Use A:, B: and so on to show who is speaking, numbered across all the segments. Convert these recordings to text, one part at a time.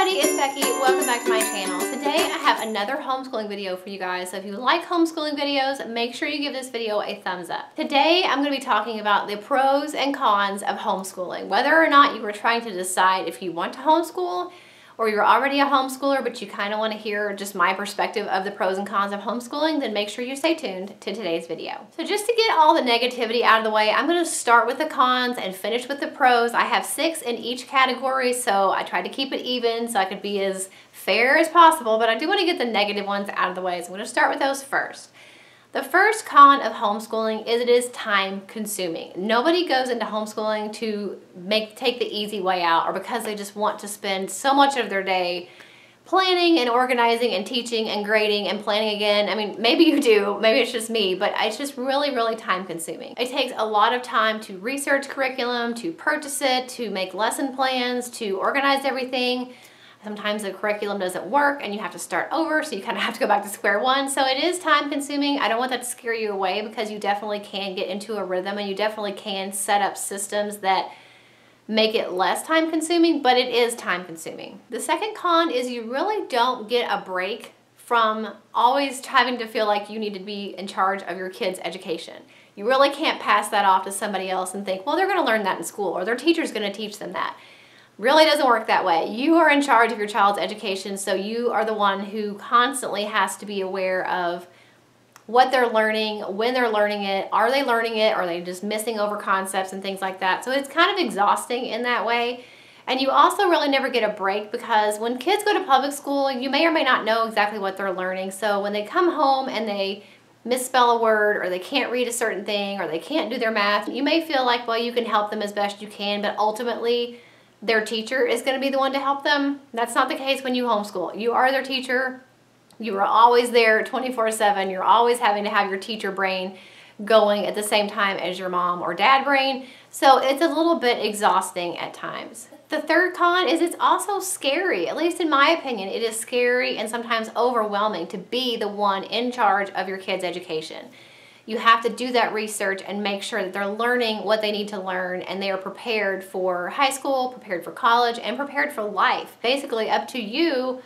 A: everybody, it's Becky. Welcome back to my channel. Today I have another homeschooling video for you guys. So if you like homeschooling videos, make sure you give this video a thumbs up. Today I'm going to be talking about the pros and cons of homeschooling. Whether or not you were trying to decide if you want to homeschool or you're already a homeschooler but you kind of want to hear just my perspective of the pros and cons of homeschooling, then make sure you stay tuned to today's video. So just to get all the negativity out of the way, I'm going to start with the cons and finish with the pros. I have 6 in each category, so I tried to keep it even so I could be as fair as possible, but I do want to get the negative ones out of the way, so I'm going to start with those first. The first con of homeschooling is it is time consuming. Nobody goes into homeschooling to take the easy way out or because they just want to spend so much of their day planning and organizing and teaching and grading and planning again. I mean, maybe you do, maybe it's just me, but it's just really, really time consuming. It takes a lot of time to research curriculum, to purchase it, to make lesson plans, to organize everything. Sometimes the curriculum doesn't work and you have to start over, so you kind of have to go back to square one. So it is time consuming. I don't want that to scare you away because you definitely can get into a rhythm and you definitely can set up systems that make it less time consuming, but it is time consuming. The second con is you really don't get a break from always having to feel like you need to be in charge of your kids' education. You really can't pass that off to somebody else and think, well, they're going to learn that in school or their teacher's going to teach them that. Really doesn't work that way. You are in charge of your child's education, so you are the one who constantly has to be aware of what they're learning, when they're learning it, are they learning it, are they just missing over concepts and things like that. So it's kind of exhausting in that way. And you also really never get a break because when kids go to public school, you may or may not know exactly what they're learning. So when they come home and they misspell a word or they can't read a certain thing or they can't do their math, you may feel like, well, you can help them as best you can, but ultimately their teacher is going to be the one to help them. That's not the case when you homeschool. You are their teacher. You are always there 24/7. You're always having to have your teacher brain going at the same time as your mom or dad brain. So it's a little bit exhausting at times. The third con is it's also scary. At least in my opinion, it is scary and sometimes overwhelming to be the one in charge of your kids' education. You have to do that research and make sure that they're learning what they need to learn and they are prepared for high school, prepared for college, and prepared for life. Basically up to you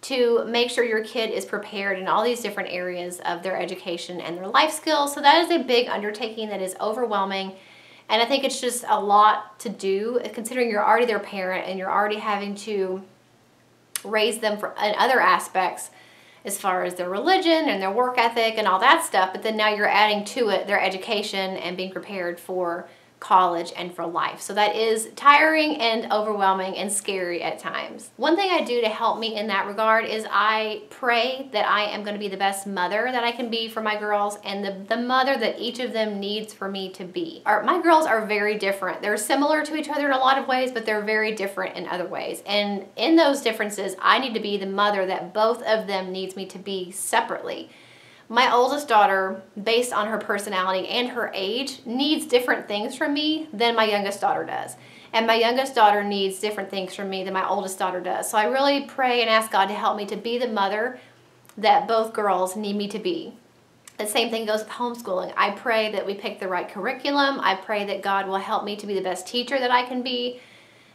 A: to make sure your kid is prepared in all these different areas of their education and their life skills. So that is a big undertaking that is overwhelming. And I think it's just a lot to do considering you're already their parent and you're already having to raise them in other aspects as far as their religion and their work ethic and all that stuff, but then now you're adding to it their education and being prepared for college and for life. So that is tiring and overwhelming and scary at times. One thing I do to help me in that regard is I pray that I am going to be the best mother that I can be for my girls and the mother that each of them needs for me to be. My girls are very different. They're similar to each other in a lot of ways, but they're very different in other ways. And in those differences, I need to be the mother that both of them needs me to be separately. My oldest daughter, based on her personality and her age, needs different things from me than my youngest daughter does. And my youngest daughter needs different things from me than my oldest daughter does. So I really pray and ask God to help me to be the mother that both girls need me to be. The same thing goes with homeschooling. I pray that we pick the right curriculum. I pray that God will help me to be the best teacher that I can be,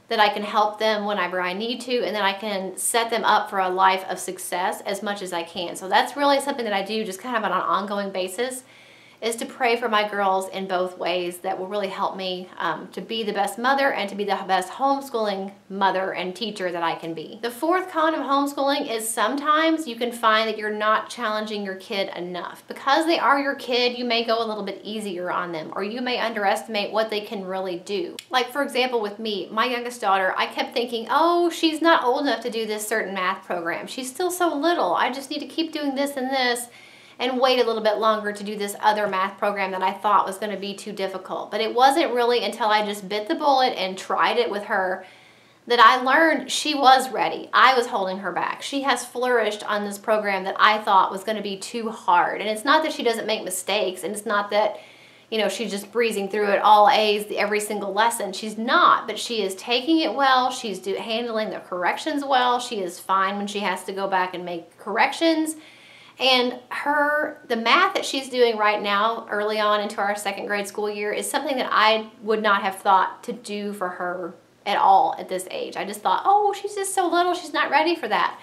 A: that I can help them whenever I need to, and that I can set them up for a life of success as much as I can. So that's really something that I do just kind of on an ongoing basis, is to pray for my girls in both ways that will really help me to be the best mother and to be the best homeschooling mother and teacher that I can be. The fourth con of homeschooling is sometimes you can find that you're not challenging your kid enough. Because they are your kid, you may go a little bit easier on them, or you may underestimate what they can really do. Like for example with me, my youngest daughter, I kept thinking, oh, she's not old enough to do this certain math program. She's still so little. I just need to keep doing this and this and wait a little bit longer to do this other math program that I thought was going to be too difficult. But it wasn't really until I just bit the bullet and tried it with her that I learned she was ready. I was holding her back. She has flourished on this program that I thought was going to be too hard. And it's not that she doesn't make mistakes, and it's not that, you know, she's just breezing through it all A's every single lesson. She's not, but she is taking it well. She's handling the corrections well. She is fine when she has to go back and make corrections. And the math that she's doing right now, early on into our second grade school year, is something that I would not have thought to do for her at all at this age. I just thought, oh, she's just so little, she's not ready for that.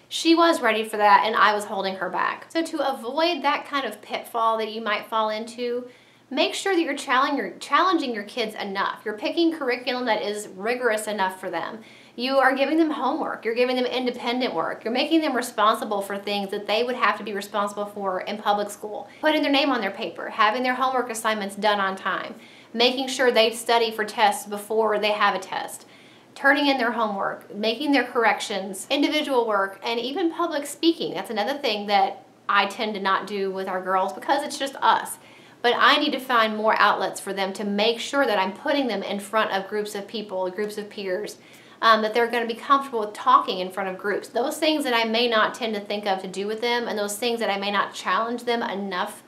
A: She was ready for that, and I was holding her back. So to avoid that kind of pitfall that you might fall into, make sure that you're challenging your kids enough. You're picking curriculum that is rigorous enough for them. You are giving them homework. You're giving them independent work. You're making them responsible for things that they would have to be responsible for in public school. Putting their name on their paper, having their homework assignments done on time, making sure they study for tests before they have a test, turning in their homework, making their corrections, individual work, and even public speaking. That's another thing that I tend to not do with our girls because it's just us. But I need to find more outlets for them to make sure that I'm putting them in front of groups of people, groups of peers, that they're going to be comfortable with talking in front of groups. Those things that I may not tend to think of to do with them, and those things that I may not challenge them enough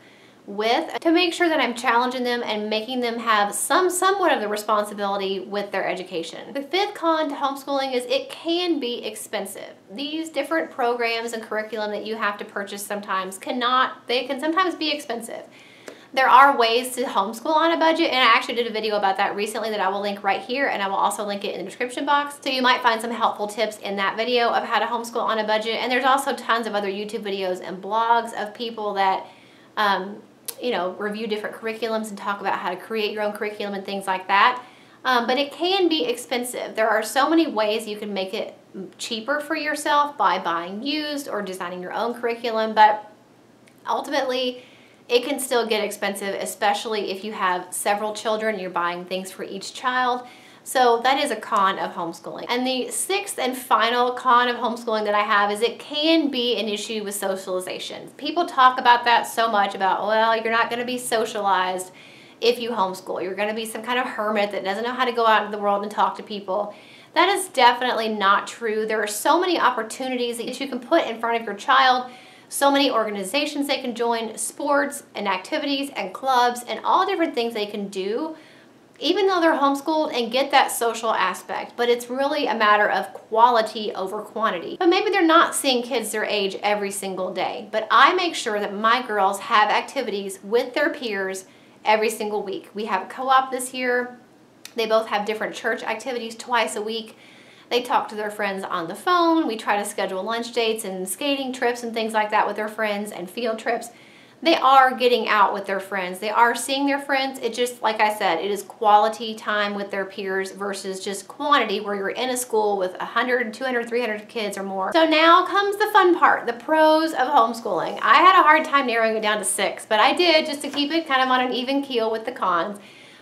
A: with, to make sure that I'm challenging them and making them have somewhat of the responsibility with their education. The fifth con to homeschooling is it can be expensive. These different programs and curriculum that you have to purchase sometimes can sometimes be expensive. There are ways to homeschool on a budget, and I actually did a video about that recently that I will link right here, and I will also link it in the description box. So you might find some helpful tips in that video of how to homeschool on a budget. And there's also tons of other YouTube videos and blogs of people that review different curriculums and talk about how to create your own curriculum and things like that. But it can be expensive. There are so many ways you can make it cheaper for yourself by buying used or designing your own curriculum, but ultimately it can still get expensive, especially if you have several children and you're buying things for each child. So that is a con of homeschooling. And the sixth and final con of homeschooling that I have is it can be an issue with socialization. People talk about that so much about, well, you're not going to be socialized if you homeschool. You're going to be some kind of hermit that doesn't know how to go out into the world and talk to people. That is definitely not true. There are so many opportunities that you can put in front of your child, so many organizations they can join, sports and activities and clubs and all different things they can do, even though they're homeschooled, and get that social aspect. But it's really a matter of quality over quantity. But maybe they're not seeing kids their age every single day. But I make sure that my girls have activities with their peers every single week. We have a co-op this year. They both have different church activities twice a week. They talk to their friends on the phone. We try to schedule lunch dates and skating trips and things like that with their friends, and field trips. They are getting out with their friends. They are seeing their friends. It just, like I said, it is quality time with their peers versus just quantity where you're in a school with 100, 200, 300 kids or more. So now comes the fun part, the pros of homeschooling. I had a hard time narrowing it down to 6, but I did just to keep it kind of on an even keel with the cons.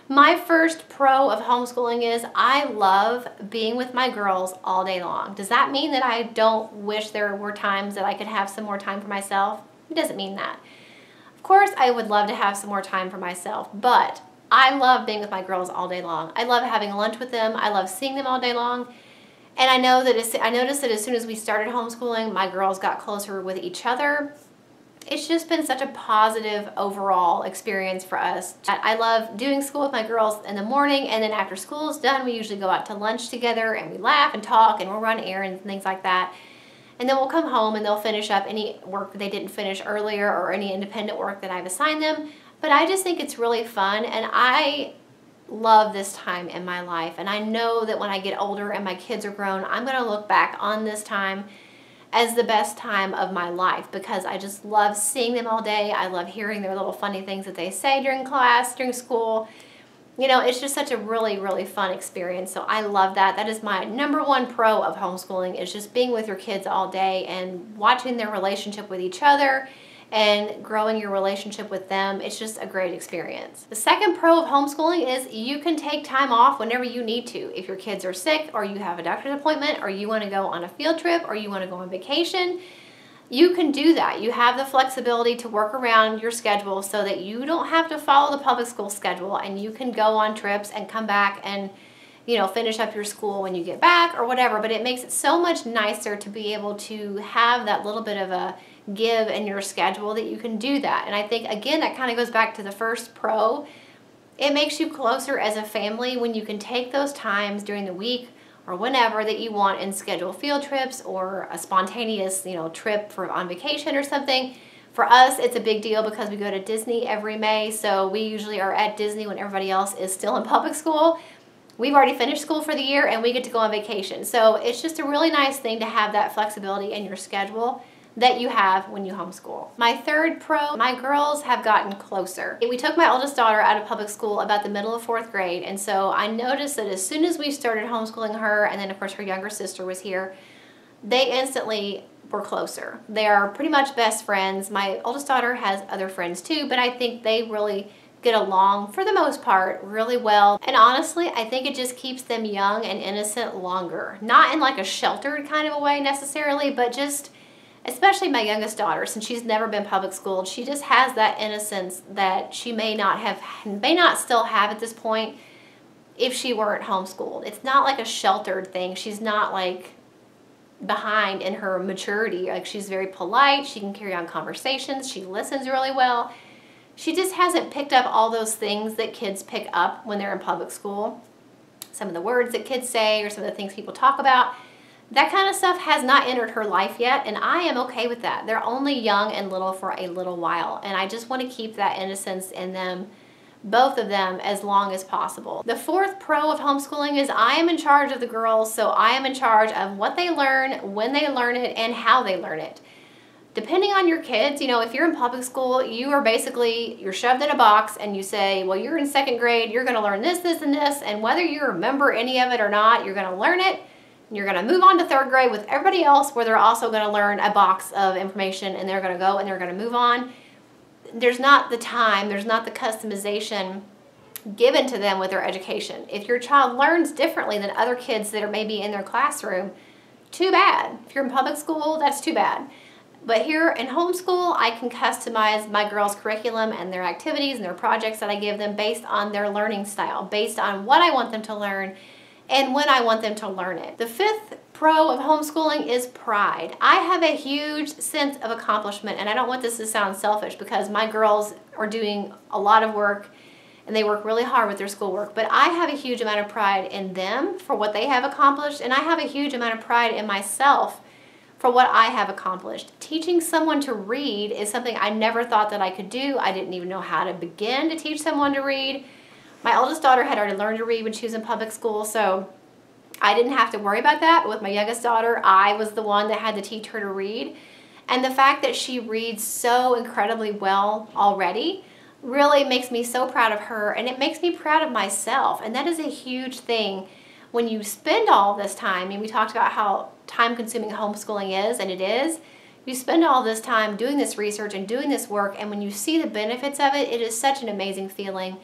A: My first pro of homeschooling is I love being with my girls all day long. Does that mean that I don't wish there were times that I could have some more time for myself? It doesn't mean that. Of course, I would love to have some more time for myself, but I love being with my girls all day long. I love having lunch with them. I love seeing them all day long. And I noticed that as soon as we started homeschooling, my girls got closer with each other. It's just been such a positive overall experience for us. I love doing school with my girls in the morning, and then after school is done, we usually go out to lunch together and we laugh and talk and we'll run errands and things like that. And then we'll come home and they'll finish up any work that they didn't finish earlier or any independent work that I've assigned them. But I just think it's really fun, and I love this time in my life. And I know that when I get older and my kids are grown, I'm going to look back on this time as the best time of my life, because I just love seeing them all day. I love hearing their little funny things that they say during class, during school. You know, it's just such a really, really fun experience. So I love that. That is my #1 pro of homeschooling, is just being with your kids all day and watching their relationship with each other and growing your relationship with them. It's just a great experience. The second pro of homeschooling is you can take time off whenever you need to. If your kids are sick, or you have a doctor's appointment, or you want to go on a field trip, or you want to go on vacation, you can do that. You have the flexibility to work around your schedule so that you don't have to follow the public school schedule, and you can go on trips and come back and, you know, finish up your school when you get back or whatever. But it makes it so much nicer to be able to have that little bit of a give in your schedule that you can do that. And I think, again, that kind of goes back to the first pro. It makes you closer as a family when you can take those times during the week or whenever that you want and schedule field trips or a spontaneous, trip on vacation or something. For us, it's a big deal because we go to Disney every May, so we usually are at Disney when everybody else is still in public school. we've already finished school for the year and we get to go on vacation. So it's just a really nice thing to have that flexibility in your schedule that you have when you homeschool. My third pro, my girls have gotten closer. We took my oldest daughter out of public school about the middle of 4th grade, and so I noticed that as soon as we started homeschooling her, and then of course her younger sister was here, they instantly were closer. They are pretty much best friends. My oldest daughter has other friends too, but I think they really get along for the most part really well. And honestly, I think it just keeps them young and innocent longer. Not in like a sheltered kind of a way necessarily, but just, especially my youngest daughter, since she's never been public schooled, she just has that innocence that she may not still have at this point if she weren't homeschooled. It's not like a sheltered thing. She's not like behind in her maturity. Like, she's very polite, she can carry on conversations, she listens really well. She just hasn't picked up all those things that kids pick up when they're in public school. Some of the words that kids say or some of the things people talk about. That kind of stuff has not entered her life yet, and I am okay with that. They're only young and little for a little while, and I just want to keep that innocence in them, both of them, as long as possible. The fourth pro of homeschooling is I am in charge of the girls, so I am in charge of what they learn, when they learn it, and how they learn it. Depending on your kids, you know, if you're in public school, you're shoved in a box and you say, well, you're in 2nd grade, you're going to learn this, this, and this, and whether you remember any of it or not, you're going to learn it. You're going to move on to 3rd grade with everybody else where they're also going to learn a box of information, and they're going to go and they're going to move on. There's not the time, there's not the customization given to them with their education. If your child learns differently than other kids that are maybe in their classroom, too bad. If you're in public school, that's too bad. But here in homeschool, I can customize my girls' curriculum and their activities and their projects that I give them based on their learning style, based on what I want them to learn and when I want them to learn it. The 5th pro of homeschooling is pride. I have a huge sense of accomplishment, and I don't want this to sound selfish because my girls are doing a lot of work and they work really hard with their schoolwork, but I have a huge amount of pride in them for what they have accomplished, and I have a huge amount of pride in myself for what I have accomplished. Teaching someone to read is something I never thought that I could do. I didn't even know how to begin to teach someone to read. My oldest daughter had already learned to read when she was in public school, so I didn't have to worry about that. But with my youngest daughter, I was the one that had to teach her to read. And the fact that she reads so incredibly well already really makes me so proud of her, and it makes me proud of myself. And that is a huge thing when you spend all this time, and we talked about how time-consuming homeschooling is, and it is. You spend all this time doing this research and doing this work, and when you see the benefits of it, it is such an amazing feeling.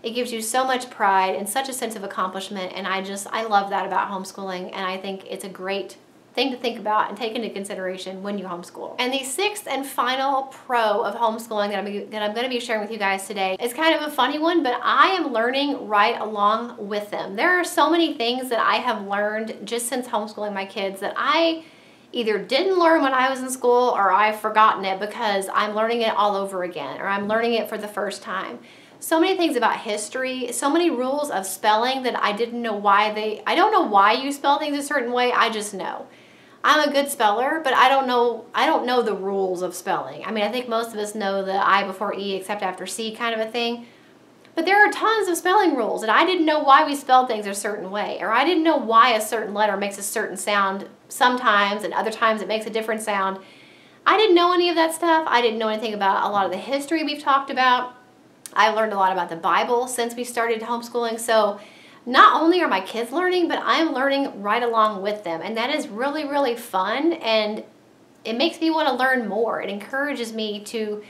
A: It gives you so much pride and such a sense of accomplishment, and I love that about homeschooling, and I think it's a great thing to think about and take into consideration when you homeschool. And the 6th and final pro of homeschooling that I'm going to be sharing with you guys today is kind of a funny one, but I am learning right along with them. There are so many things that I have learned just since homeschooling my kids that I either didn't learn when I was in school or I've forgotten it because I'm learning it all over again, or I'm learning it for the first time. So many things about history, so many rules of spelling that I didn't know why I don't know why you spell things a certain way, I just know. I'm a good speller, but I don't know the rules of spelling. I mean, I think most of us know the I before E except after C kind of a thing. But there are tons of spelling rules, and I didn't know why we spelled things a certain way, or I didn't know why a certain letter makes a certain sound sometimes, and other times it makes a different sound. I didn't know any of that stuff. I didn't know anything about a lot of the history we've talked about. I've learned a lot about the Bible since we started homeschooling, so not only are my kids learning, but I'm learning right along with them, and that is really, really fun, and it makes me want to learn more. It encourages me to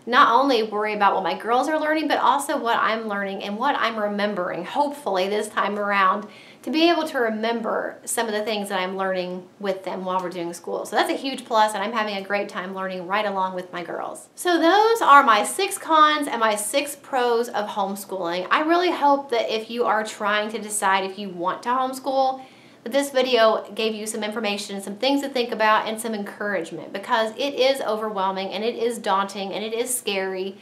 A: not only worry about what my girls are learning, but also what I'm learning and what I'm remembering, hopefully this time around, to be able to remember some of the things that I'm learning with them while we're doing school. So that's a huge plus, and I'm having a great time learning right along with my girls. So those are my 6 cons and my 6 pros of homeschooling. I really hope that if you are trying to decide if you want to homeschool, that this video gave you some information, some things to think about, and some encouragement, because it is overwhelming and it is daunting and it is scary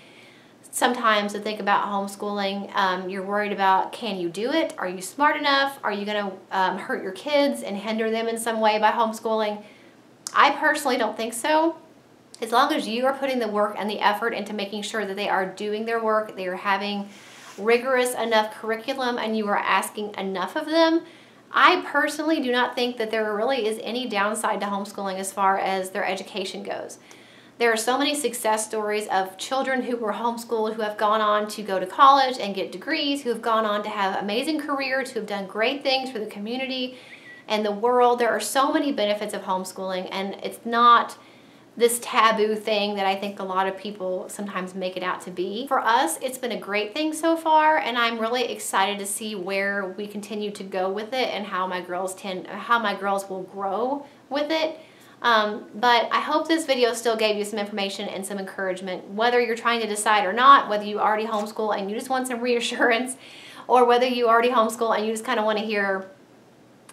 A: sometimes to think about homeschooling. You're worried about, can you do it? Are you smart enough? Are you going to hurt your kids and hinder them in some way by homeschooling? I personally don't think so. As long as you are putting the work and the effort into making sure that they are doing their work, they are having rigorous enough curriculum and you are asking enough of them, I personally do not think that there really is any downside to homeschooling as far as their education goes. There are so many success stories of children who were homeschooled who have gone on to go to college and get degrees, who have gone on to have amazing careers, who have done great things for the community and the world. There are so many benefits of homeschooling, and it's not this taboo thing that I think a lot of people sometimes make it out to be. For us, it's been a great thing so far, and I'm really excited to see where we continue to go with it and how my girls will grow with it. But I hope this video still gave you some information and some encouragement, whether you're trying to decide or not, whether you already homeschool and you just want some reassurance, or whether you already homeschool and you just kind of want to hear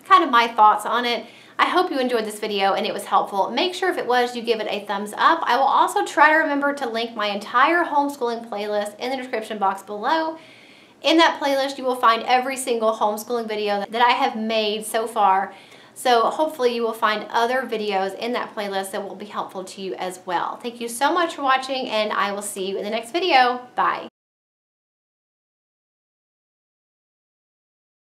A: kind of my thoughts on it. I hope you enjoyed this video and it was helpful. Make sure if it was, you give it a thumbs up. I will also try to remember to link my entire homeschooling playlist in the description box below. In that playlist, you will find every single homeschooling video that I have made so far. So hopefully you will find other videos in that playlist that will be helpful to you as well. Thank you so much for watching, and I will see you in the next video. Bye.